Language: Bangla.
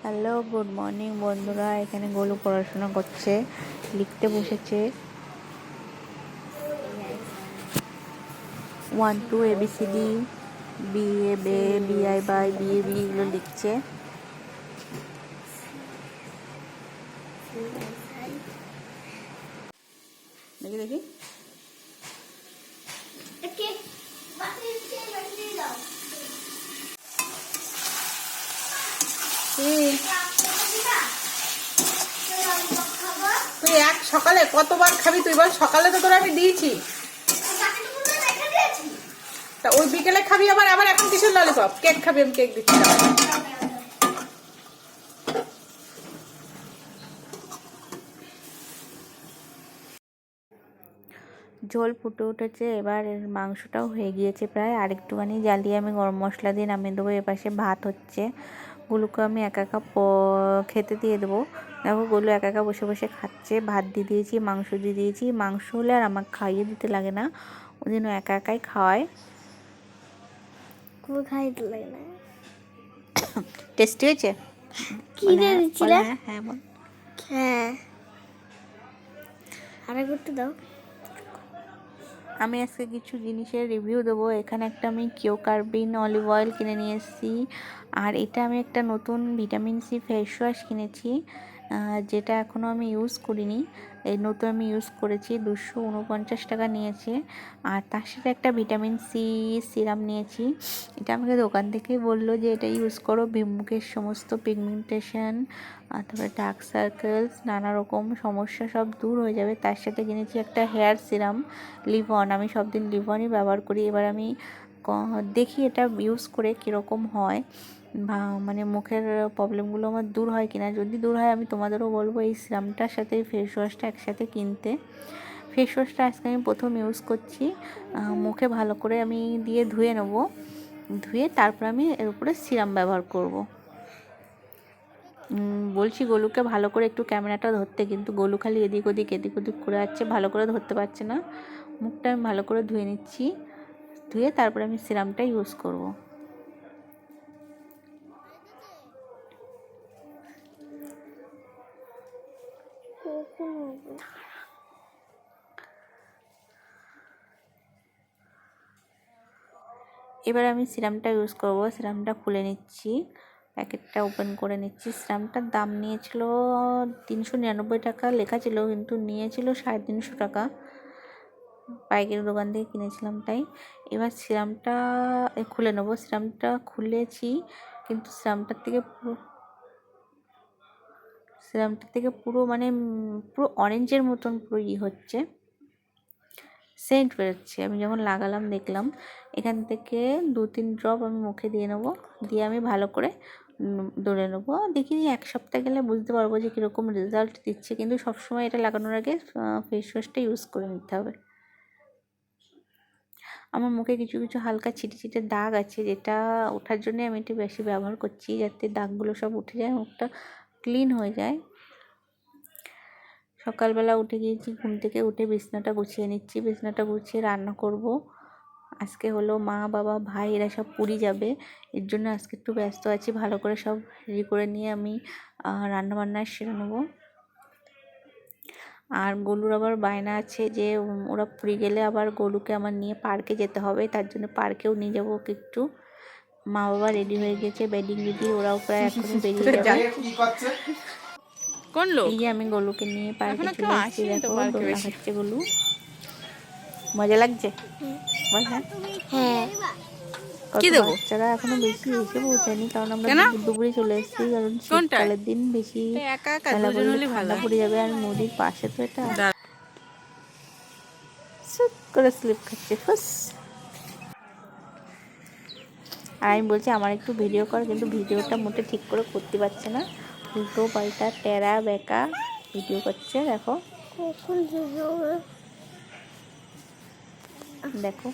হ্যালো, গুড মর্নিং বন্ধুরা। এখানে গোলু পড়াশোনা করছে, লিখতে বসেছে। 1 2 ABCD, বি এ বে, বি আই বাই, বি এ বি, এগুলো লিখছে। দেখি দেখি তুই সকালে কতবার খাবি তুই বল? সকালে তো তোর আমি দিয়েছি, তা ওই বিকেলে খাবি আবার আবার এখন কিসের ললিপপ? কেক খাবি? আমি কেক দিচ্ছি। ঝোল ফুটে উঠেছে, এবার মাংসটাও হয়ে গিয়েছে প্রায়। আরেকটুখানি জ্বালিয়ে আমি গরম মশলা দিয়ে নামিয়ে দেবো। এপাশে ভাত হচ্ছে, গুলুকে আমি একা একা খেতে দিয়ে দেবো। দেখো গুলু একা একা বসে বসে খাচ্ছে। ভাত দিয়ে দিয়েছি, মাংস দিয়ে দিয়েছি। মাংস হলে আর আমাকে খাইয়ে দিতে লাগে না, ওই জন্য একা একাই খাওয়ায়। টেস্টি হয়েছে? হ্যাঁ বল। হ্যাঁ, আরেকটু দাও। আমি আজকে কিছু জিনিসের রিভিউ দেবো। এখানে একটা আমি কিওকার্বিন অলিভ অয়েল কিনে নিয়ে এসেছি। আর এটা আমি একটা নতুন ভিটামিন সি ফেস ওয়াশ কিনেছি, যেটা এখনও আমি ইউজ করিনি। এই নতুন আমি ইউজ করেছি, 249 টাকা নিয়েছে। আর তার সাথে একটা ভিটামিন সি সিরাম নিয়েছি। এটা আমাকে দোকান থেকেই বললো যে এটা ইউজ করো, মুখের সমস্ত পিগমেন্টেশন, তারপরে ডার্ক সার্কেলস, নানা রকম সমস্যা সব দূর হয়ে যাবে। তার সাথে কিনেছি একটা হেয়ার সিরাম লিভন। আমি সব দিন লিভনই ব্যবহার করি। এবার আমি দেখি এটা ইউজ করে কীরকম হয়, বা মানে মুখের প্রবলেমগুলো আমার দূর হয় কিনা। যদি দূর হয় আমি তোমাদেরও বলবো এই সিরামটার সাথে ফেস ওয়াশটা একসাথে কিনতে। ফেস ওয়াশটা আজকে আমি প্রথম ইউজ করছি। মুখে ভালো করে আমি দিয়ে ধুয়ে নেব, ধুয়ে তারপর আমি এর উপরে সিরাম ব্যবহার করব। বলছি গোলুকে ভালো করে একটু ক্যামেরাটা ধরতে, কিন্তু গোলু খালি এদিক ওদিক করে যাচ্ছে, ভালো করে ধরতে পারছে না। মুখটা আমি ভালো করে ধুয়ে নিচ্ছি, ধুয়ে তারপরে আমি সিরামটা ইউজ করব। এবার আমি সিরামটা ইউজ করব। সিরামটা খুলে নিচ্ছি, প্যাকেটটা ওপেন করে নিচ্ছি। সিরামটার দাম নিয়েছিল 399 টাকা লেখা ছিল, কিন্তু নিয়েছিল 350 টাকা। পাইকারি দোকান থেকে কিনেছিলাম তাই। এবার সিরামটা খুলে নেব। সিরামটা খুলেছি, কিন্তু সিরামটার থেকে পুরো মানে পুরো অরেঞ্জের মতন পুরো হচ্ছে, সেন্ট বেরোচ্ছে। আমি যখন লাগালাম দেখলাম। এখান থেকে 2-3 ড্রপ আমি মুখে দিয়ে নেবো, দিয়ে আমি ভালো করে ধরে নেবো। দেখি 1 সপ্তাহ গেলে বুঝতে পারবো যে কীরকম রেজাল্ট দিচ্ছে। কিন্তু সবসময় এটা লাগানোর আগে ফেস ওয়াশটা ইউজ করে নিতে হবে। আমার মুখে কিছু কিছু হালকা ছিটে ছিটে দাগ আছে, যেটা ওঠার জন্য আমি একটু বেশি ব্যবহার করছি, যাতে দাগগুলো সব উঠে যায়, মুখটা ক্লিন হয়ে যায়। সকালবেলা উঠে গিয়েছি, ঘুম থেকে উঠে বিছনাটা গুছিয়ে নিচ্ছি। বিছনাটা গুছিয়ে রান্না করব। আজকে হলো মা বাবা ভাই এরা সব পুরী যাবে, এর জন্য আজকে একটু ব্যস্ত আছি। ভালো করে সব রেডি করে নিয়ে আমি রান্নাবান্না সেরে নেবো। আর গোলুর আবার বায়না আছে যে ওরা পুরী গেলে আবার গোলুকে আমার নিয়ে পার্কে যেতে হবে, তার জন্য পার্কেও নিয়ে যাবো ওকে একটু। মা বাবা রেডি হয়ে গেছে, বেডিং রেডি, ওরাও প্রায় এখনই বেরিয়ে যাবে। এই যে আমি গোলুকে নিয়ে পার্কে চলে এসেছি, দেখো দোলনা খাচ্ছে গোলু। মজা লাগছে? বল হ্যাঁ। কি দেবো? বাচ্চারা এখনো বেশি এসে পৌঁছায়নি, কারণ আমরা দুপুরে চলে এসেছি, কারণ শীতকালের দিন বেশি ঠান্ডা পড়ে যাবে। আর নদীর পাশে তো এটা, সুপ করে স্লিপ খাচ্ছে ফুস। আর আমি বলছি আমার একটু ভিডিও কর, কিন্তু ভিডিওটা মোটে ঠিক করে করতে পারছে না, উল্টো পাল্টা টেরা বেঁকা ভিডিও করছে। দেখো দেখো।